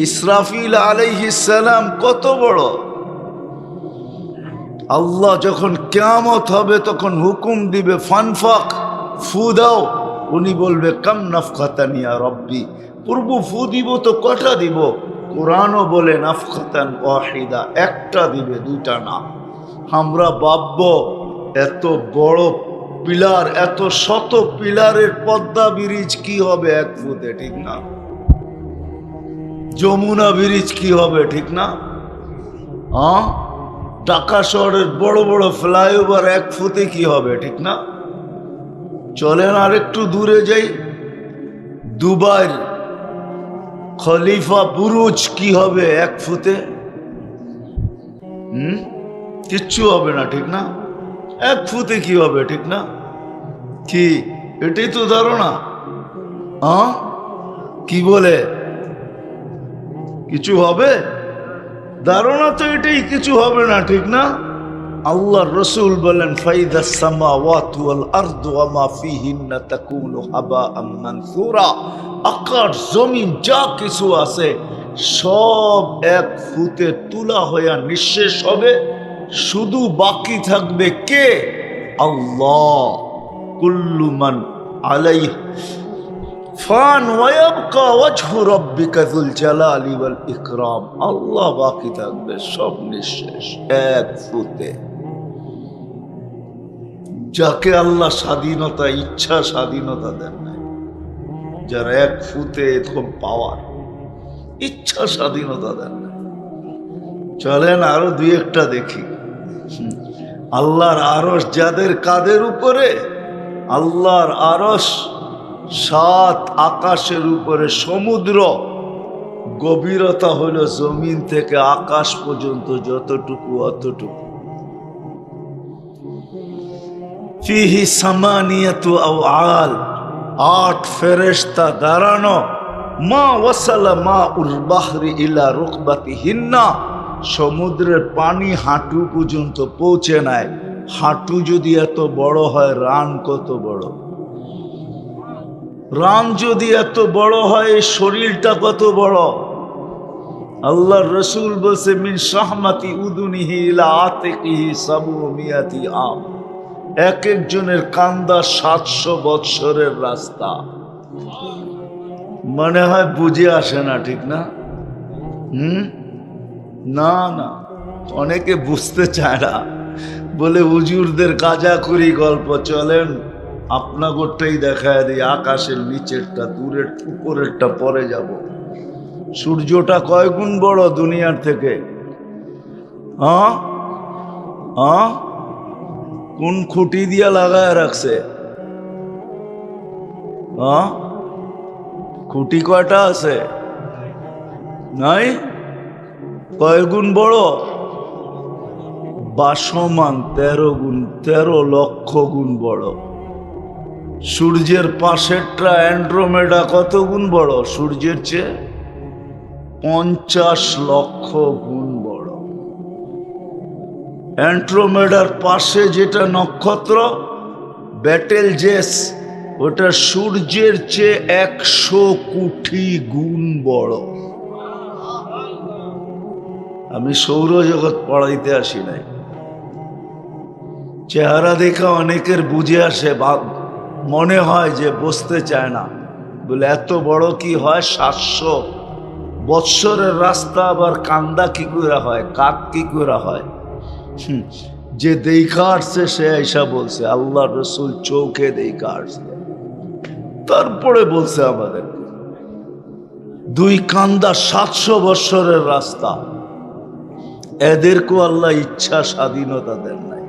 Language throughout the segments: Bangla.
ইসরাফিল আলাইহিস সালাম কত বড়। আল্লাহ যখন কিয়ামত হবে তখন হুকুম দিবে ফানফাক, ফু দাও। উনি বলবে কাম নাফখাতান ইয়া রব্বি, প্রভু ফু দিব তো কটা দিব? কোরআনও বলে নাফখাতান ওয়াহিদা, একটা দিবে, দুইটা না। আমরা ভাববো এত বড় পিলার, এত শত পিলারের পদ্মা ব্রিজ কি হবে এক ফুতে, ঠিক না? যমুনা ব্রিজ কি হবে, ঠিক না? ঢাকা শহরের বড় বড় ফ্লাইওভার এক ফুতে কি হবে, ঠিক না? চলেন আর একটু দূরে যাই, দুবাইয়ের খলিফা বুরুজ কি হবে এক ফুতে? কিচ্ছু হবে না, ঠিক না? এক ফুতে কি হবে, ঠিক না? কি এটাই তো ধারণা। কি বলে কিছু হবে? ধারণা তো এটাই, কিছু হবে না, ঠিক না? আল্লাহর রাসূল বলেন ফাইদাস সামাওয়াতু ওয়াল আরদু ওয়া মা ফিহিন্না তাকুনু হাবাআম মানসুরা, আকাশ জমিন যা কিছু আছে সব এক ফুতে তুলা হয়ে নিঃশেষ হবে। শুধু বাকি থাকবে কে? আল্লাহ। কুল্লু মান আলাইহা ফান ওয়া ইয়াবকা ওয়াজহু রাব্বিকা যুল জালালি ওয়াল ইকরাম। আল্লাহ বাকি থাকবে, সব নিঃশেষ এক ফুতে। যাকে আল্লাহ স্বাধীনতা, ইচ্ছা স্বাধীনতা দেন নাই, যারা এক ফুতে এরকম পাওয়ার, ইচ্ছা স্বাধীনতা দেন নাই। চলেন আরো দুই একটা দেখি। আল্লাহর আরশ যাদের কাদের উপরে, আল্লাহর আরশ 7 আকাশের উপরে, সমুদ্র গভীরতা হলো জমিন থেকে আকাশ পর্যন্ত যতটুকু অতটুকু। ফিহি সামানিয়াতু আওয়াল, 8 ফেরেশতা দাঁড়ানো। মা ওয়াসালা মা উল বাহরি ইলা রুকবাতিহিন্না, সমুদ্রের পানি হাঁটু পর্যন্ত পৌঁছে নেয়। হাঁটু যদি এত বড় হয়, রান কত বড়? রান যদি এত বড় হয়, শরীরটা কত বড়? আল্লাহর রাসূল বলছে মিন শাহমাতি উদুনিহি ইলা আতিকিহি সাবুমিয়াতি আম, এক একজনের কান্দা 700 বৎসরের রাস্তা। মনে হয় বুঝে আসে না, ঠিক না? না না, অনেকে বুঝতে চায় না, বলে হুজুরদের গাঁজাখুরি গল্প। চলেন আপনাগোটাই দেখায় দিই, আকাশের নিচেরটা, দূরের উপরেরটা পরে যাব। সূর্যটা কয় গুণ বড় দুনিয়ার থেকে? কোন খুঁটি দিয়া লাগায় রাখছে? খুঁটি কয়টা আছে? নাই? কয় গুণ বড়? বাসমান 13 গুণ, 13 লক্ষ গুণ বড়। সূর্যের পাশেরটা অ্যান্ড্রোমেডা কত গুণ বড়? সূর্যের চেয়ে 50 লক্ষ গুণ বড়। অ্যান্ড্রোমেডার পাশে যেটা নক্ষত্র বেটেলজেস, ওটা সূর্যের চেয়ে 100 কোটি গুণ বড়। আমি সৌরজগৎ পড়াইতে আসি নাই, চেহারা দেখা অনেকের বুঝে আসে, মনে হয় যে বুঝতে চায় না। বলে এত বড় কি হয়? 700 বৎসরের রাস্তা, আবার কান্দা কি করে হয়, কাক কি করে হয়? যে দেখা আসছে সে আইসা বলছে, আল্লাহ রসুল চোখে দেখা আসছে, তারপরে বলছে আমাদের দুই কান্দা 700 বৎসরের রাস্তা। এদেরকেও আল্লাহ ইচ্ছা স্বাধীনতা দেন নাই।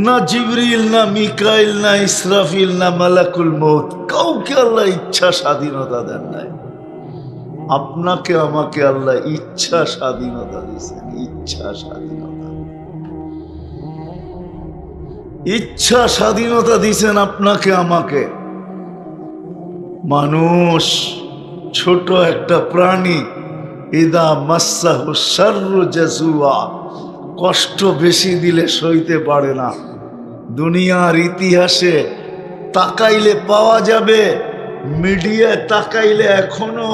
না জিবরিল, না মিকাইল, না ইসরাফিল, না মালাকুল মউত, কাউকে আল্লাহ ইচ্ছা স্বাধীনতা দেন নাই। আপনাকে আমাকে আল্লাহ ইচ্ছা স্বাধীনতা দিয়েছেন, ইচ্ছা স্বাধীনতা, ইচ্ছা স্বাধীনতা দিয়েছেন আপনাকে আমাকে। মানুষ ছোট একটা প্রাণী, ইদা মাসসাহু শাররু জাজুয়া, কষ্ট বেশি দিলে সইতে পারে না। দুনিয়ার ইতিহাসে তাকাইলে পাওয়া যাবে মিডিয়ায় তাকাইলে এখনো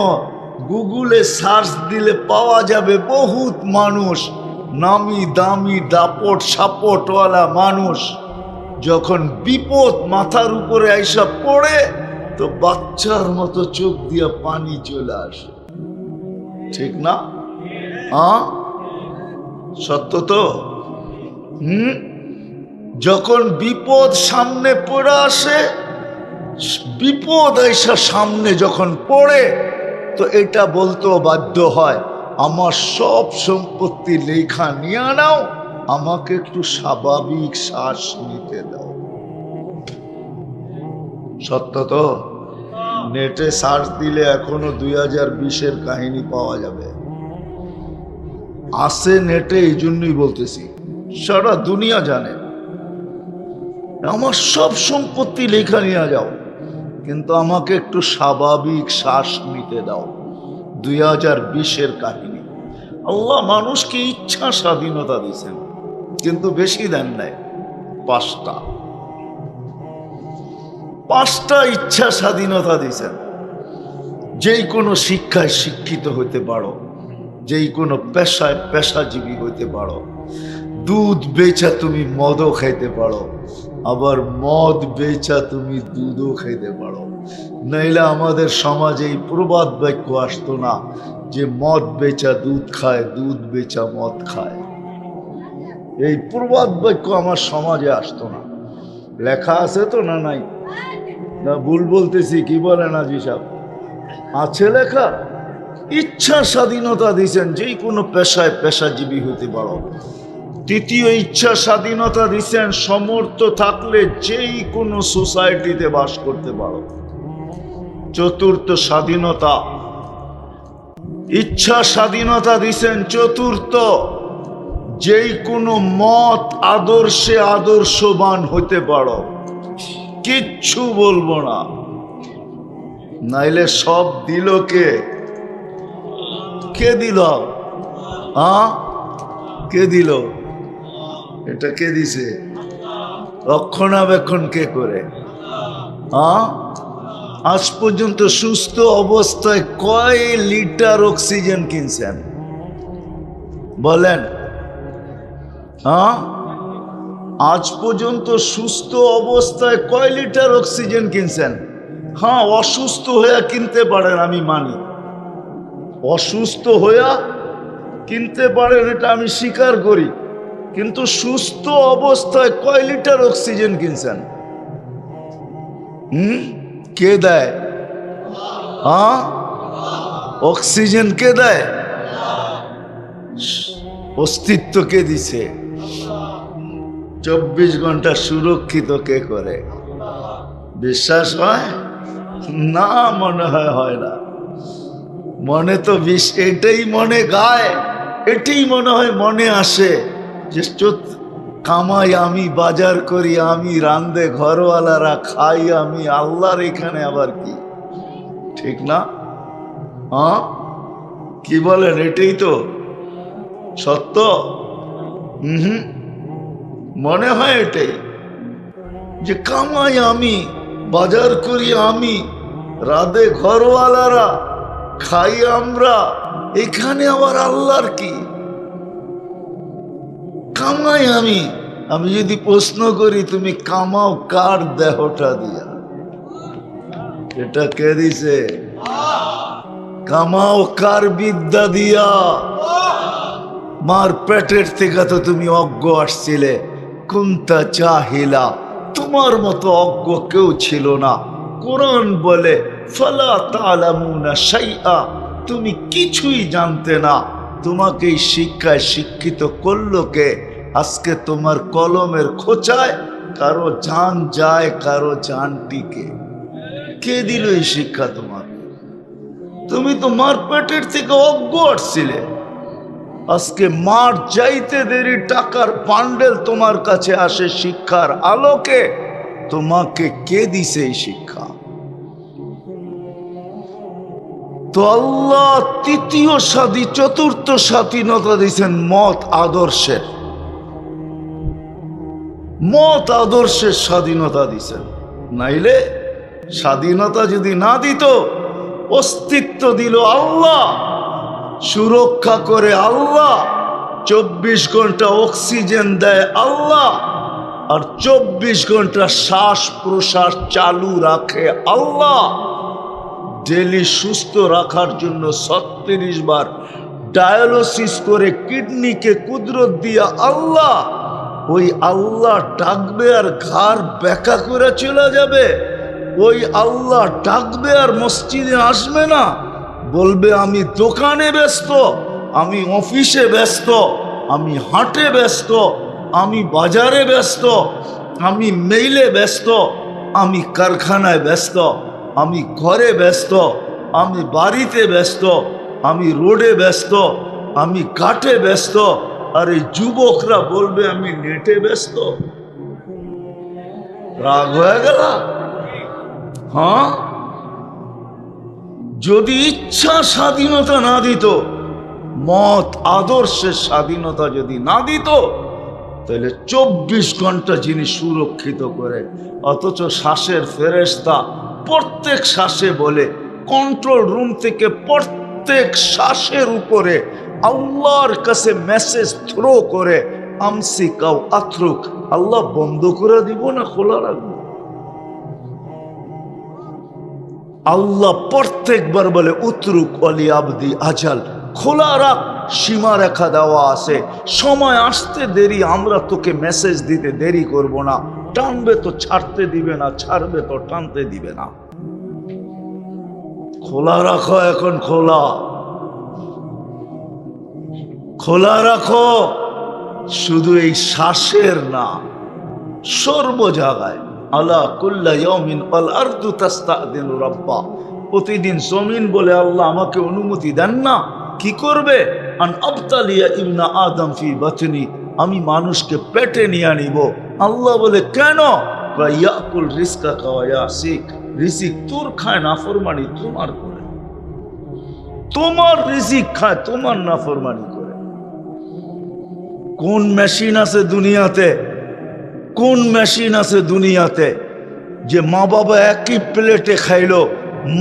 গুগলে সার্চ দিলে পাওয়া যাবে বহুত মানুষ, নামি দামি দাপট সাপটওয়ালা মানুষ, যখন বিপদ মাথার উপরে আইসা পড়ে তো বাচ্চার মতো চোখ দিয়া পানি চলে আসে। ঠিক না? সত্য তো? যখন বিপদ সামনে পড়ে আসে, বিপদ আইসা সামনে যখন পড়ে তো এটা বলতেও বাধ্য হয়, আমার সব সম্পত্তি লেখা নিয়ে নাও, আমাকে একটু স্বাভাবিক শ্বাস নিতে দাও। সত্য তো? নেটে সার্চ দিলে এখনো 2020-এর কাহিনী পাওয়া যাবে, আছে নেটে। এই জন্যই বলতেছি, সারা দুনিয়া জানে আমার সব সম্পত্তি লেখা নিয়ে যাও, কিন্তু আমাকে একটু স্বাভাবিক শ্বাস নিতে দাও। 2020-এর কাহিনী। আল্লাহ মানুষকে ইচ্ছা স্বাধীনতা দিয়েছেন, কিন্তু বেশি দেন নাই, 5টা ইচ্ছা স্বাধীনতা দিয়েছেন। যেই কোনো শিক্ষায় শিক্ষিত হইতে পারো, যেই কোনো পেশায় পেশাজীবী হইতে পারো, দুধ বেচা তুমি মদও খাইতে পারো, আবার মদ বেচা তুমি দুধও খাইতে পারো। নাইলে আমাদের সমাজে এই প্রবাদ বাক্য আসতো না যে মদ বেচা দুধ খায়, দুধ বেচা মদ খায়। এই প্রবাদ বাক্য আমার সমাজে আসতো না। লেখা আছে তো না নাই? না ভুল বলতেছি? কি বলেন আজি সাহেব? আছে লেখা। ইচ্ছা স্বাধীনতা দিয়েছেন, যেই কোনো পেশায় পেশাজীবী হতে পারো। তৃতীয় ইচ্ছা স্বাধীনতা দিয়েছেন, সমর্থ থাকলে যেই কোনো সোসাইটিতে বাস করতে পারো। চতুর্থ স্বাধীনতা, ইচ্ছা স্বাধীনতা দিয়েছেন। চতুর্থ, যেই কোনো মত আদর্শে আদর্শবান হতে পারো, কিচ্ছু বলবো না। নাইলে সব দিল কে? কে দিল? কে দিল? এটা কে দিছে? রক্ষণাবেক্ষণ কে করে? আজ পর্যন্ত সুস্থ অবস্থায় কয় লিটার অক্সিজেন কিনছেন বলেন? আজ পর্যন্ত সুস্থ অবস্থায় কয় লিটার অক্সিজেন কিনছেন? হ্যাঁ, অসুস্থ হইয়া কিনতে পারেন, আমি মানি। অসুস্থ হইয়া কিনতে পারেন, এটা আমি স্বীকার করি। কিন্তু সুস্থ অবস্থায় কয় লিটার অক্সিজেন কিনছেন? কে দেয়? অক্সিজেন কে দেয়? অস্তিত্ব কে দিছে? 24 ঘন্টা সুরক্ষিত কে করে? বিশ্বাস হয় না? মনে হয় না। মনে তো এটাই মনে গায়, এটাই মনে হয় মনে আসে যে কামাই আমি, বাজার করি আমি, রান্দে ঘরওয়ালারা খাই আমি, আল্লাহর এখানে আবার কি? ঠিক না? কি বলেন? এটাই তো সত্য। মনে হয় এটাই যে কামাই আমি, বাজার করি আমি, রাঁধে ঘরওয়ালারা খাই আমরা, এখানে আবার আল্লাহর কি? কামাই আমি। আমি যদি প্রশ্ন করি, তুমি কামাও কার দেহটা দিয়া? এটা কে দিছে? কামাও কার বিদ্যা দিয়া? মার পেটের থেকে তো তুমি অজ্ঞ আসছিলে। কুনতা জাহিলা, তোমার মতো অজ্ঞ কেউ ছিল না। কোরআন বলে ফালা তা'লামুনা শাইআ, তুমি কিছুই জানতে না। তোমাকে এই শিক্ষায় শিক্ষিত করলো কে? আজকে তোমার কলমের খোঁচায় কারো জান যায়, কারো জান টিকে। কে দিল এই শিক্ষা তোমাকে? তুমি তো মার পেটের থেকে অজ্ঞ আসছিলে। আজকে মার চাইতে দেরি টাকার বান্ডেল তোমার কাছে আসে শিক্ষার আলোকে। তোমাকে কে দিছে এই শিক্ষা? তো আল্লাহ তৃতীয় চতুর্থ স্বাধীনতা দিয়েছেন মত আদর্শের। মত আদর্শের স্বাধীনতা দিয়েছেন। নাইলে স্বাধীনতা যদি না দিত, অস্তিত্ব দিল আল্লাহ, সুরক্ষা করে আল্লাহ, 24 ঘন্টা অক্সিজেন দেয় আল্লাহ, আর 24 ঘন্টা শ্বাস প্রশ্বাস চালু রাখে আল্লাহ, ডেলি সুস্থ রাখার জন্য 36 বার ডায়ালিসিস করে কিডনিকে কুদরত দিয়া আল্লাহ, ওই আল্লাহ ডাকবে আর ঘাড় বেঁকা করে চলে যাবে? ওই আল্লাহ ডাকবে আর মসজিদে আসবে না? বলবে আমি দোকানে ব্যস্ত, আমি অফিসে ব্যস্ত, আমি হাটে ব্যস্ত, আমি বাজারে ব্যস্ত, আমি মেইলে ব্যস্ত, আমি কারখানায় ব্যস্ত, আমি ঘরে ব্যস্ত, আমি বাড়িতে ব্যস্ত, আমি রোডে ব্যস্ত, আমি কাঠে ব্যস্ত, আর এই যুবকরা বলবে আমি নেটে ব্যস্ত। রাগ হয়ে গেল? হ্যাঁ, যদি ইচ্ছা স্বাধীনতা না দিত, মত আদর্শের স্বাধীনতা যদি না দিত, তাহলে 24 ঘন্টা যিনি সুরক্ষিত করে, অথচ শ্বাসের ফেরেশতা প্রত্যেক শ্বাসে বলে, কন্ট্রোল রুম থেকে প্রত্যেক শ্বাসের উপরে আল্লাহর কাছে মেসেজ থ্রো করে, আমসিকাও আথরুক, আল্লাহ বন্ধ করে দিব না খোলা রাখবো? আল্লাহ প্রত্যেকবার বলে উতরুক অলি আবদি আজাল, খোলা রাখ, সীমা রেখা দেওয়া আছে, সময় আসতে দেরি, আমরা তোকে মেসেজ দিতে দেরি করব না, টানবে তো ছাড়তে দিবে না, ছাড়বে তো টানতে দিবে না। খোলা রাখো, এখন খোলা খোলা রাখো, শুধু এই শ্বাসের না, সর্ব জায়গায়। আলা কুল্লা ইয়াউমিন আল আরদু তাস্তাদিনু রাব্বা, প্রতিদিন জমিন বলে আল্লাহ আমাকে অনুমতি দেন না, কি করবে? আন আবতালিয়া ইবনা আদম ফি বাতনি, আমি মানুষকে পেটে নিয়ে নিব। আল্লাহ বলে কেন? ইয়াকুল রিজকা ওয়া ইয়াসিক, রিজিক তোর খায়, নাফরমানি তোমার করে, তোমার রিজিক খায়, তোমার নাফরমানি করে। কোন মেশিন আছে দুনিয়াতে, কোন মেশিন আছে দুনিয়াতে যে মা বাবা একই প্লেটে খাইলো,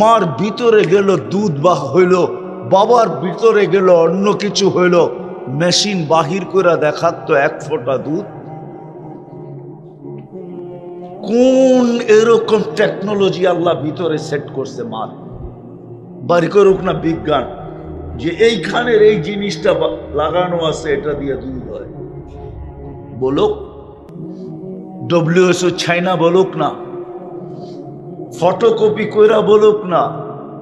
মার ভিতরে গেল দুধ বা হইল, বাবার ভিতরে গেল অন্য কিছু হইল, মেশিন বাহির করে দেখাত তো এক ফোঁটা দুধ? কোন এরকম টেকনোলজি আল্লাহ ভিতরে সেট করছে মার? বাড়ি করুক না বিজ্ঞান, যে এইখানের এই জিনিসটা লাগানো আছে, এটা দিয়ে দুধ হয়। বলুক WHO চাইনা, বলুক না, ফটোকপি কইরা বলুক না,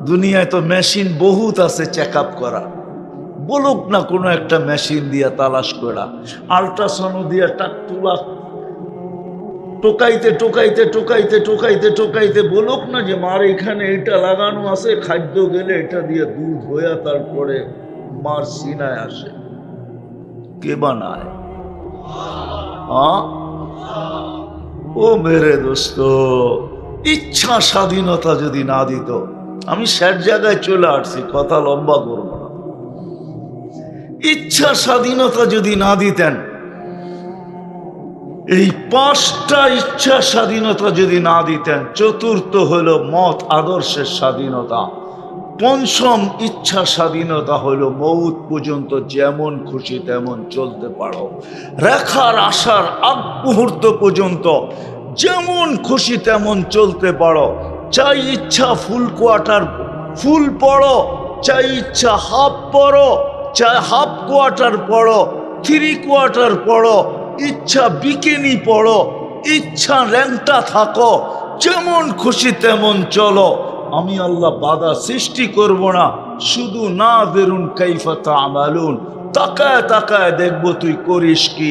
দুনিয়ায় তো মেশিন বহুত আছে চেক আপ করা, বলুক না কোনো একটা মেশিন দিয়া তালাশ করা, আল্ট্রাসাউন্ড দিয়া তুলা টোকাইতে টোকাইতে টোকাইতে টোকাইতে টোকাইতে বলুক না যে মার এখানে এটা লাগানো আছে, খাদ্য গেলে এটা দিয়ে দুধ হইয়া তারপরে মার সিনায় আসে। কে বানায়? ও মেরে দোস্ত, ইচ্ছা স্বাধীনতা যদি না দিত, আমি শেষ জায়গায় চলে আসছি, কথা লম্বা করবো না। ইচ্ছা স্বাধীনতা যদি না দিতেন, এই 5টা ইচ্ছা স্বাধীনতা যদি না দিতেন, চতুর্থ হলো মত আদর্শের স্বাধীনতা, পঞ্চম ইচ্ছা স্বাধীনতা হলো মৌত পর্যন্ত যেমন খুশি তেমন চলতে পারো, রেখার আসার আগ মুহূর্ত পর্যন্ত যেমন খুশি তেমন চলতে পারো। চাই ইচ্ছা ফুল কোয়ার্টার ফুল পড়ো, চাই ইচ্ছা হাফ পড়ো, চাই হাফ কোয়ার্টার পড়ো, 3 কোয়ার্টার পড়ো, ইচ্ছা বিকিনি পড়ো, ইচ্ছা ল্যাংটা থাকো, যেমন খুশি তেমন চলো, আমি আল্লাহ বাধা সৃষ্টি করব না। শুধু না বেরুন কাইফা তা'মালুন, তাকায় তাকায় দেখবো তুই করিস কি।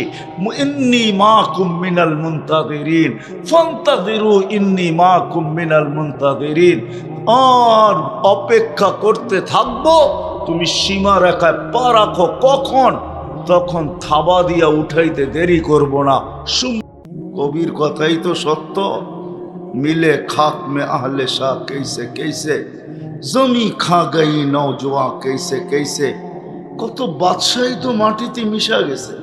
ইন্নী মাকুম মিনাল মুনতাযিরিন ফান্তাযিরু ইন্নী মাকুম মিনাল মুনতাযিরিন, আর অপেক্ষা করতে থাকবো, তুমি সীমা রেখায় পা রাখো, কখন? তখন থাবা দিয়া উঠাইতে দেরি করব না। কবির কথাই তো সত্য, मिले खाक में आहले शाह कैसे कैसे, जमी खा गई नौजवा कैसे कैसे। কত বাদশাহী তো মাটিতে মিশা গেছে,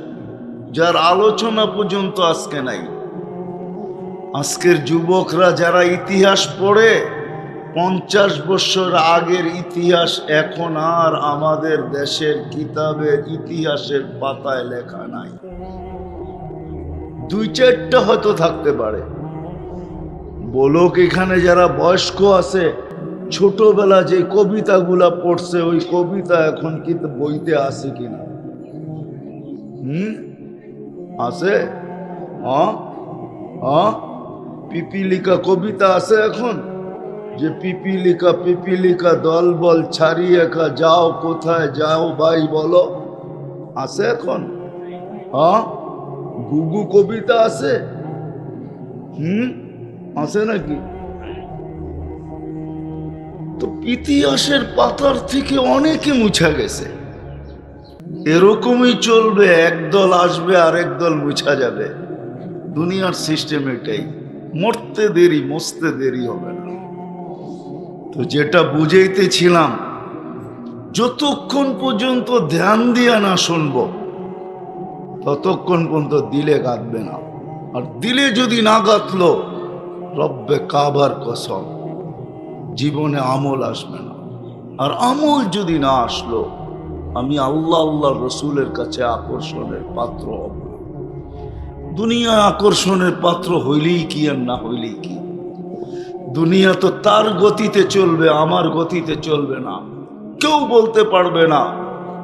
যার আলোচনা পর্যন্ত আজকে নাই। আজকের যুবকরা যারা ইতিহাস পড়ে 50 বছর আগের ইতিহাস এখন আর আমাদের দেশের কিতাবের ইতিহাসের পাতায় লেখা নাই। 2-4টা হয়তো থাকতে পারে। বলুক এখানে যারা বয়স্ক আছে, ছোটবেলা যে কবিতাগুলা পড়ছে ওই কবিতা এখন কি বইতে আছে কিনা? আছে? পিপিলিকা কবিতা আছে এখন? যে পিপিলিকা দল বল ছাড়িয়ে খা, যাও কোথায় যাও ভাই বলো, আছে এখন? গুগু কবিতা আছে? আছে নাকি? তো ইতিহাসের পাতার থেকে অনেকে মুছা গেছে। এরকমই চলবে, একদল আসবে আর একদল মুছা যাবে। দুনিয়ার সিস্টেম এটাই। মরতে দেরি, মরতে দেরি হবে না। তো যেটা বুঝাইতেছিলাম, যতক্ষণ পর্যন্ত ধ্যান দিয়া না শুনবো ততক্ষণ পর্যন্ত দিলে গাঁথবে না। আর দিলে যদি না গাঁথলো, রব্বে কাবার কসম জীবনে আমল আসবে না। আর আমল যদি না আসলো, আমি আল্লাহ রসুলের কাছে আকর্ষণের পাত্র হব। দুনিয়ায় আকর্ষণের পাত্র হইলেই কি আর না হইলেই কি? দুনিয়া তো তার গতিতে চলবে, আমার গতিতে চলবে না। কেউ বলতে পারবে না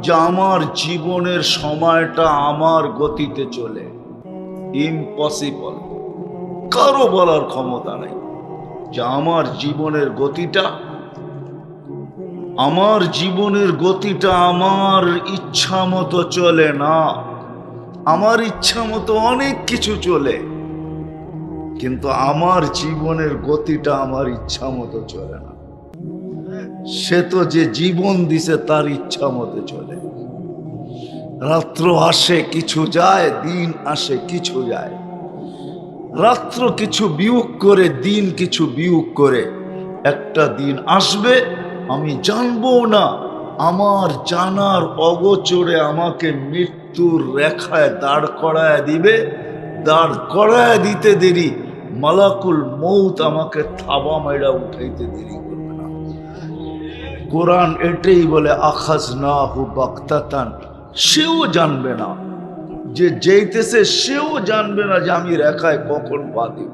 যে আমার জীবনের সময়টা আমার গতিতে চলে। ইম্পসিবল। কারো বলার ক্ষমতা নাই যে আমার জীবনের গতিটা আমার ইচ্ছা মতো চলে না। আমার ইচ্ছা মতো অনেক কিছু চলে, কিন্তু আমার জীবনের গতিটা আমার ইচ্ছা মতো চলে না। সে তো যে জীবন দিছে তার ইচ্ছা মতো চলে। রাত্র আসে কিছু যায়, দিন আসে কিছু যায়। রাত্র কিছু বিয়োগ করে, দিন কিছু বিয়োগ করে একটা দিন আসবে, আমি জানবো না। আমার জানার অগোচরে আমাকে মৃত্যুর রেখায় দাঁড় করায় দিবে। দাঁড় করায় দিতে দেরি, মালাকুল মৌত আমাকে থাবা মাইরা উঠাইতে দেরি করবে না। কোরআন এটাই বলে, আখাযনাহু বাগতাতান। সেও জানবে না যে যেতেছে, সেও জানবে না যে আমি রেখায় কখন পা দিব।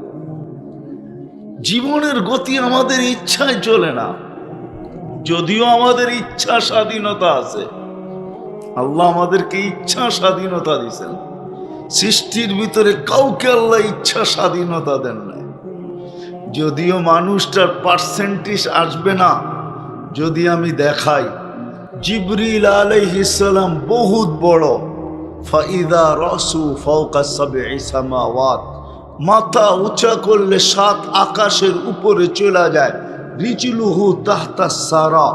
জীবনের গতি আমাদের ইচ্ছায় চলে না। যদিও আমাদের ইচ্ছা স্বাধীনতা আছে, আল্লাহ আমাদেরকে ইচ্ছা স্বাধীনতা দিয়েছেন। সৃষ্টির ভিতরে কাউকে আল্লাহ ইচ্ছা স্বাধীনতা দেন না। যদিও মানুষটার পার্সেন্টেজ আসবে না। যদি আমি দেখাই, জিবরিল আলাইহিস সালাম বহুত বড়। ফাইদা রাসু ফাওকা সাবঈ সামাওয়াত, মাথা উঁচা করলে 7 আকাশের উপরে চলে যায়। রিজলুহু তাহতা সারা,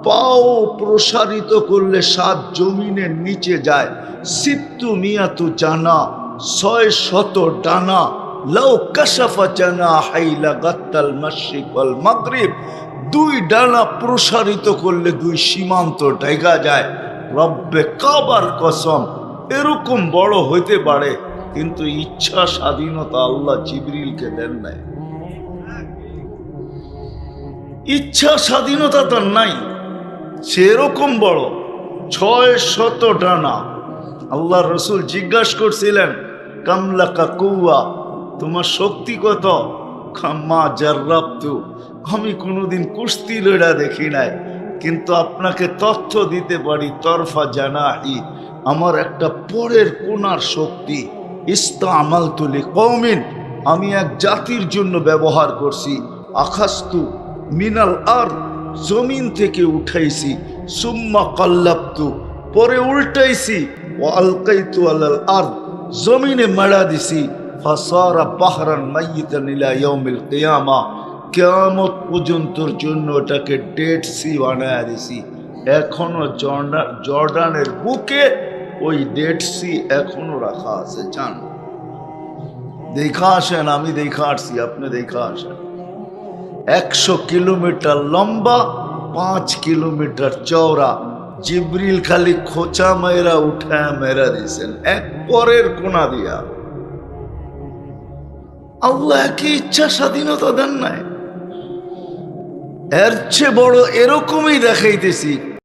পাও প্রসারিত করলে 7 জমিনের নিচে যায়। সিত্তু মিয়াতু জানা, 600 ডানা। লাউ কাশাফা জানা হাইলা গাত্তাল মাশরিক ওয়াল মাগরিব, 2 ডানা প্রসারিত করলে 2 সীমান্ত ঢাকা যায়। রব্বে কাবার কসম, এরকম বড় হইতে পারে, কিন্তু ইচ্ছা স্বাধীনতা আল্লাহ জিবরিলকে দেন নাই। ইচ্ছা স্বাধীনতা তার নাই। সেরকম বড় 600 ডানা। আল্লাহ রসুল জিজ্ঞাসা করছিলেন, কামলাকা কুওয়া, তোমার শক্তি কত? মা জাররাবতু, আমি কোনোদিন কুস্তি লড়া দেখি নাই, কিন্তু আপনাকে তথ্য দিতে পারি, তরফা জানাহি, আমার একটা পরের কোনার শক্তি। ইস্তামালতু লিকওমিন, আমি এক জাতির জন্য ব্যবহার করছি। আখাস্তু মিনাল আরদ, জমিন থেকে উঠাইছি। সুম্মা কাল্লাবতু, পরে উল্টাইছি। ওয়া আলকাইতু আলাল আরদ, জমিনে মারা দিছি। ফাসারা বাহরান মাইয়িতান ইলা ইয়াউমিল কিয়ামা, কিয়ামত পর্যন্তর জন্য এটাকে ডেড সি বানায়া দিছি। এখনো জর্ডানের বুকে ওই ডেড সি এখনো রাখা আছে। জান, দেখা আসেন, আমি দেখা আসছি, আপনি দেখা আসেন। 100 কিলোমিটার লম্বা, 5 কিলোমিটার চওড়া। জিবরিল খালি খোঁচা মেরা উঠায় মেরা দিয়েছেন এক পরের কোনা দিয়া। আল্লাহ কি ইচ্ছা স্বাধীনতা দেন নাই? এর চেয়ে বড় এরকমই দেখাইতেছি।